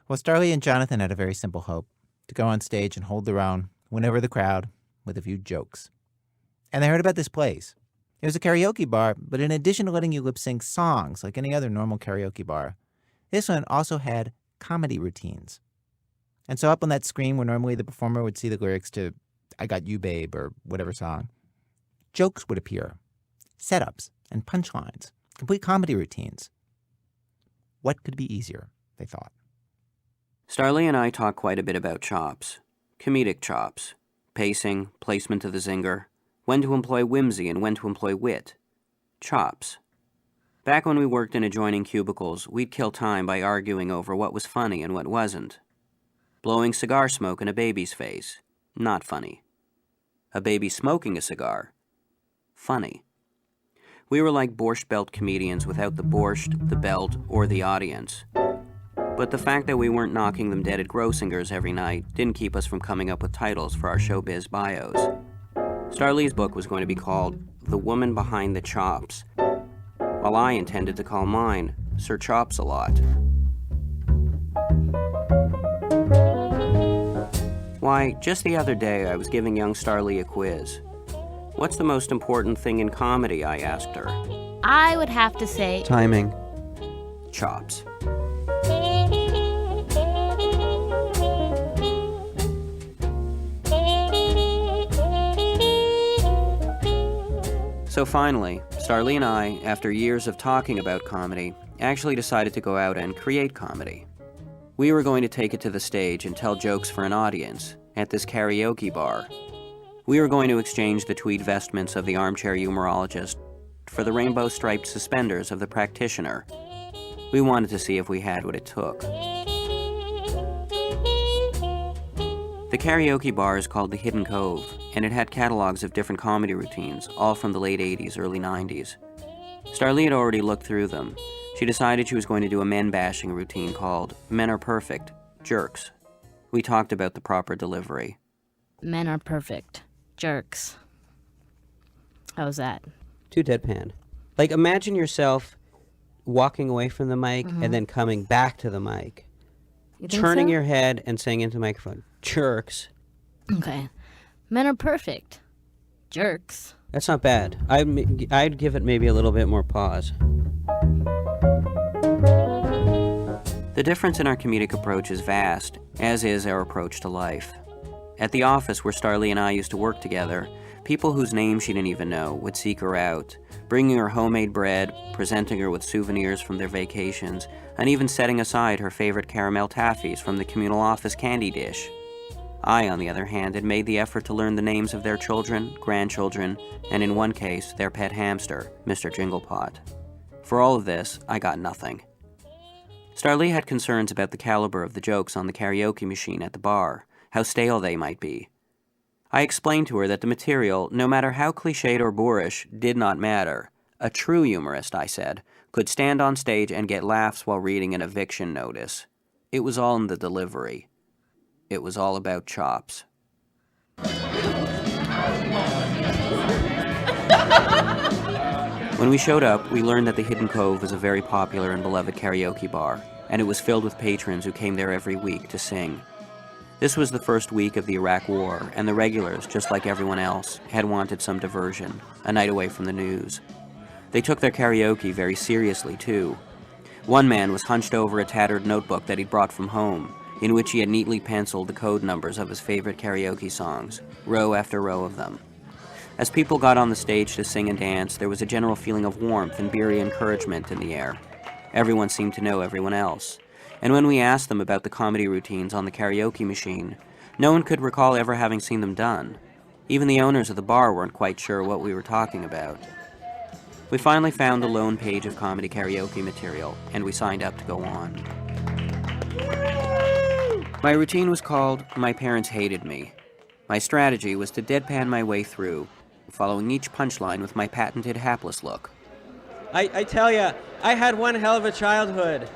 Well, Starlee and Jonathan had a very simple hope: to go on stage and hold their own, win over the crowd with a few jokes. And they heard about this place. It was a karaoke bar, but in addition to letting you lip-sync songs like any other normal karaoke bar, this one also had comedy routines. And so up on that screen where normally the performer would see the lyrics to I Got You, Babe, or whatever song, jokes would appear, setups and punchlines, complete comedy routines. What could be easier, they thought. Starlee and I talked quite a bit about chops, comedic chops, pacing, placement of the zinger, when to employ whimsy and when to employ wit. Chops. Back when we worked in adjoining cubicles, we'd kill time by arguing over what was funny and what wasn't. Blowing cigar smoke in a baby's face. Not funny. A baby smoking a cigar. Funny. We were like borscht belt comedians without the borscht, the belt, or the audience. But the fact that we weren't knocking them dead at Grossingers every night didn't keep us from coming up with titles for our showbiz bios. Starlee's book was going to be called The Woman Behind the Chops, while I intended to call mine Sir Chops-a-Lot. Why, just the other day I was giving young Starlee a quiz. What's the most important thing in comedy, I asked her. I would have to say... Timing. Chops. So finally, Starlee and I, after years of talking about comedy, actually decided to go out and create comedy. We were going to take it to the stage and tell jokes for an audience at this karaoke bar. We were going to exchange the tweed vestments of the armchair humorologist for the rainbow-striped suspenders of the practitioner. We wanted to see if we had what it took. The karaoke bar is called the Hidden Cove, and it had catalogs of different comedy routines, all from the late 80s, early 90s. Starlee had already looked through them. She decided she was going to do a men-bashing routine called Men Are Perfect, Jerks. We talked about the proper delivery. Men are perfect. Jerks. How's that? Too deadpan. Like, imagine yourself walking away from the mic and then coming back to the mic. You think Turning so? your head and saying into the microphone, jerks. Okay. Men are perfect. Jerks. That's not bad. I'd give it maybe a little bit more pause. The difference in our comedic approach is vast, as is our approach to life. At the office where Starlee and I used to work together, people whose names she didn't even know would seek her out, bringing her homemade bread, presenting her with souvenirs from their vacations, and even setting aside her favorite caramel taffies from the communal office candy dish. I, on the other hand, had made the effort to learn the names of their children, grandchildren, and in one case, their pet hamster, Mr. Jinglepot. For all of this, I got nothing. Starlee had concerns about the caliber of the jokes on the karaoke machine at the bar, how stale they might be. I explained to her that the material, no matter how cliched or boorish, did not matter. A true humorist, I said, could stand on stage and get laughs while reading an eviction notice. It was all in the delivery. It was all about chops. When we showed up, we learned that the Hidden Cove was a very popular and beloved karaoke bar, and it was filled with patrons who came there every week to sing. This was the first week of the Iraq War, and the regulars, just like everyone else, had wanted some diversion, a night away from the news. They took their karaoke very seriously, too. One man was hunched over a tattered notebook that he'd brought from home, in which he had neatly penciled the code numbers of his favorite karaoke songs, row after row of them. As people got on the stage to sing and dance, there was a general feeling of warmth and beery encouragement in the air. Everyone seemed to know everyone else. And when we asked them about the comedy routines on the karaoke machine, no one could recall ever having seen them done. Even the owners of the bar weren't quite sure what we were talking about. We finally found the lone page of comedy karaoke material, and we signed up to go on. My routine was called My Parents Hated Me. My strategy was to deadpan my way through, following each punchline with my patented hapless look. I tell ya, I had one hell of a childhood.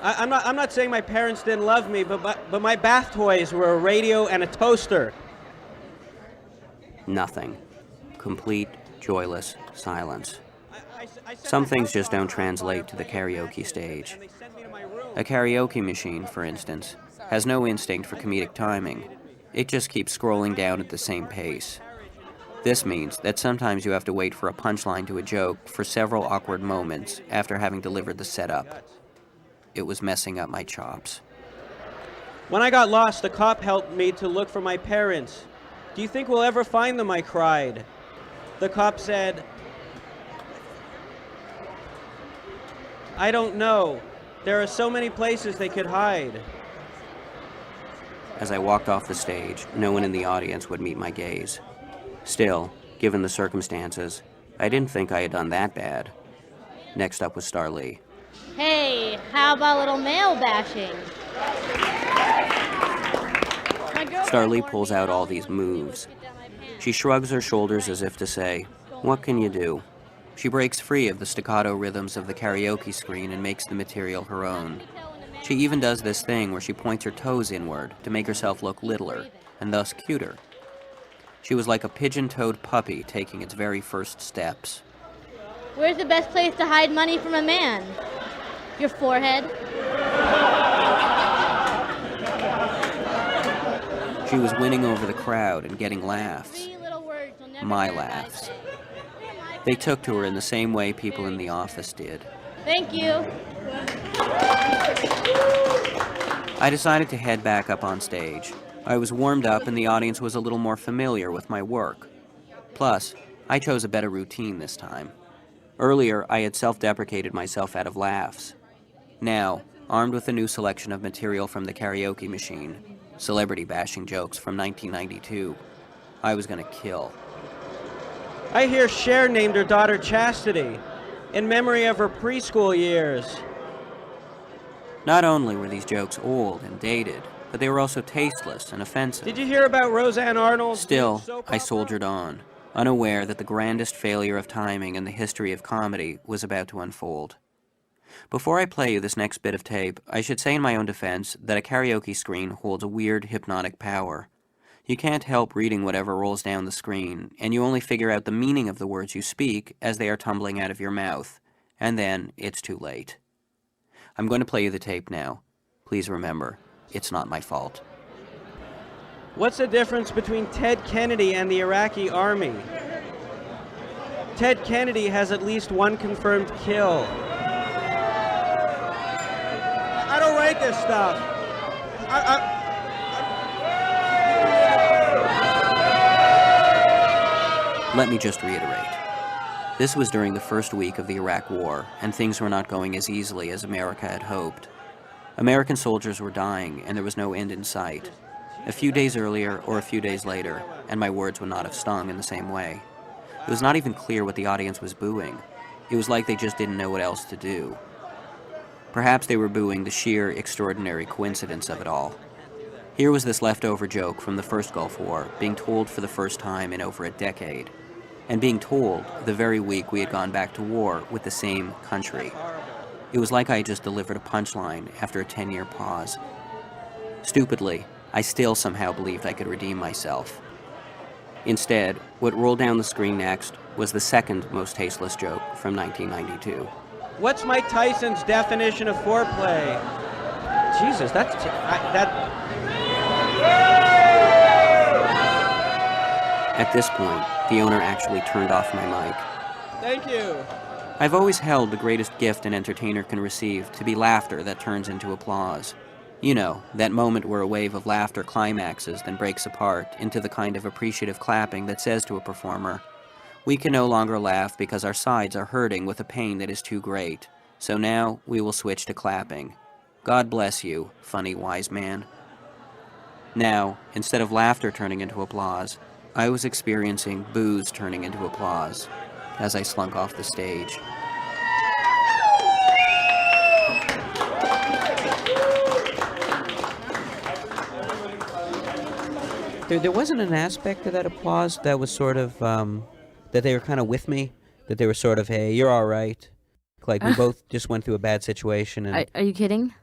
I'm not saying my parents didn't love me, but my bath toys were a radio and a toaster. Nothing. Complete, joyless silence. Some things just don't translate to the karaoke stage. A karaoke machine, for instance, has no instinct for comedic timing. It just keeps scrolling down at the same pace. This means that sometimes you have to wait for a punchline to a joke for several awkward moments after having delivered the setup. It was messing up my chops. When I got lost, the cop helped me to look for my parents. Do you think we'll ever find them? I cried. The cop said, I don't know. There are so many places they could hide. As I walked off the stage, no one in the audience would meet my gaze. Still, given the circumstances, I didn't think I had done that bad. Next up was Starlee. Hey, how about a little male bashing? Starlee pulls out all these moves. She shrugs her shoulders as if to say, what can you do? She breaks free of the staccato rhythms of the karaoke screen and makes the material her own. She even does this thing where she points her toes inward to make herself look littler, and thus cuter. She was like a pigeon-toed puppy taking its very first steps. Where's the best place to hide money from a man? Your forehead? She was winning over the crowd and getting laughs. My laughs. They took to her in the same way people in the office did. Thank you. I decided to head back up on stage. I was warmed up and the audience was a little more familiar with my work. Plus, I chose a better routine this time. Earlier, I had self-deprecated myself out of laughs. Now, armed with a new selection of material from the karaoke machine, celebrity bashing jokes from 1992, I was gonna kill. I hear Cher named her daughter Chastity in memory of her preschool years. Not only were these jokes old and dated, but they were also tasteless and offensive. Did you hear about Roseanne Arnold? Still, I soldiered on, unaware that the grandest failure of timing in the history of comedy was about to unfold. Before I play you this next bit of tape, I should say in my own defense that a karaoke screen holds a weird hypnotic power. You can't help reading whatever rolls down the screen, and you only figure out the meaning of the words you speak as they are tumbling out of your mouth, and then it's too late. I'm going to play you the tape now. Please remember, it's not my fault. What's the difference between Ted Kennedy and the Iraqi army? Ted Kennedy has at least one confirmed kill. I don't write this stuff. Let me just reiterate. This was during the first week of the Iraq War, and things were not going as easily as America had hoped. American soldiers were dying, and there was no end in sight. A few days earlier or a few days later, and my words would not have stung in the same way. It was not even clear what the audience was booing. It was like they just didn't know what else to do. Perhaps they were booing the sheer, extraordinary coincidence of it all. Here was this leftover joke from the first Gulf War, being told for the first time in over a decade, and being told the very week we had gone back to war with the same country. It was like I had just delivered a punchline after a 10-year pause. Stupidly, I still somehow believed I could redeem myself. Instead, what rolled down the screen next was the second most tasteless joke from 1992. What's Mike Tyson's definition of foreplay? Jesus, At this point, the owner actually turned off my mic. Thank you. I've always held the greatest gift an entertainer can receive to be laughter that turns into applause. You know, that moment where a wave of laughter climaxes, then breaks apart into the kind of appreciative clapping that says to a performer, "We can no longer laugh because our sides are hurting with a pain that is too great. So now we will switch to clapping. God bless you, funny wise man." Now, instead of laughter turning into applause, I was experiencing boos turning into applause as I slunk off the stage. There wasn't an aspect to that applause that was sort of, that they were kind of with me, that they were sort of, hey, you're all right. Like we both just went through a bad situation. And Are you kidding?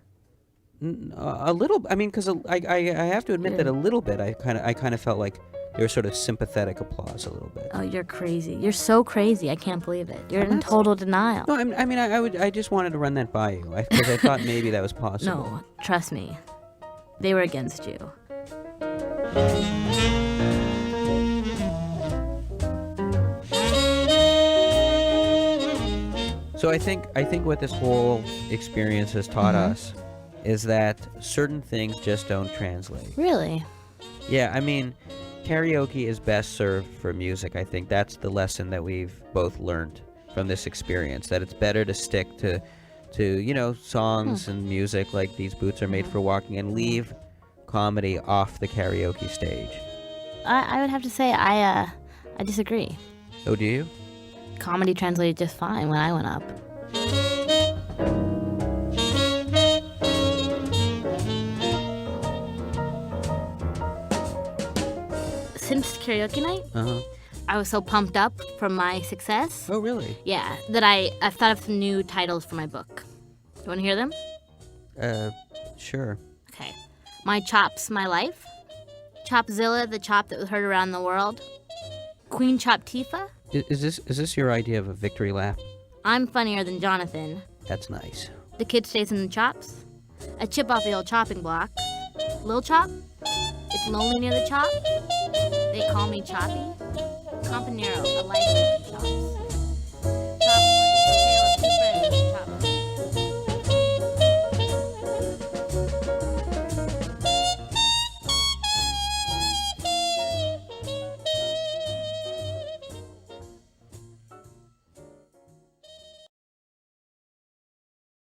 a little, I mean, because I have to admit that a little bit, I kind of felt like There was sort of sympathetic applause a little bit. Oh, you're crazy. You're so crazy. I can't believe it. You're in total denial. No, I just wanted to run that by you because I thought maybe that was possible. No, trust me. They were against you. So I think what this whole experience has taught us is that certain things just don't translate. Really? Yeah, I mean, karaoke is best served for music. I think that's the lesson that we've both learned from this experience, that it's better to stick to songs and music like These Boots Are Made for Walking and leave comedy off the karaoke stage. I would have to say I disagree. Oh, do you? Comedy translated just fine when I went up. Since karaoke night, I was so pumped up from my success. Oh, really? Yeah, that I've thought of some new titles for my book. You want to hear them? Sure. Okay. My Chop's My Life. Chopzilla, the chop that was heard around the world. Queen Chop Tifa. Is this your idea of a victory lap? I'm funnier than Jonathan. That's nice. The kid stays in the chops. A chip off the old chopping block. Lil Chop. It's lonely near the chop. They call me Choppy. Campanero, a life of chops.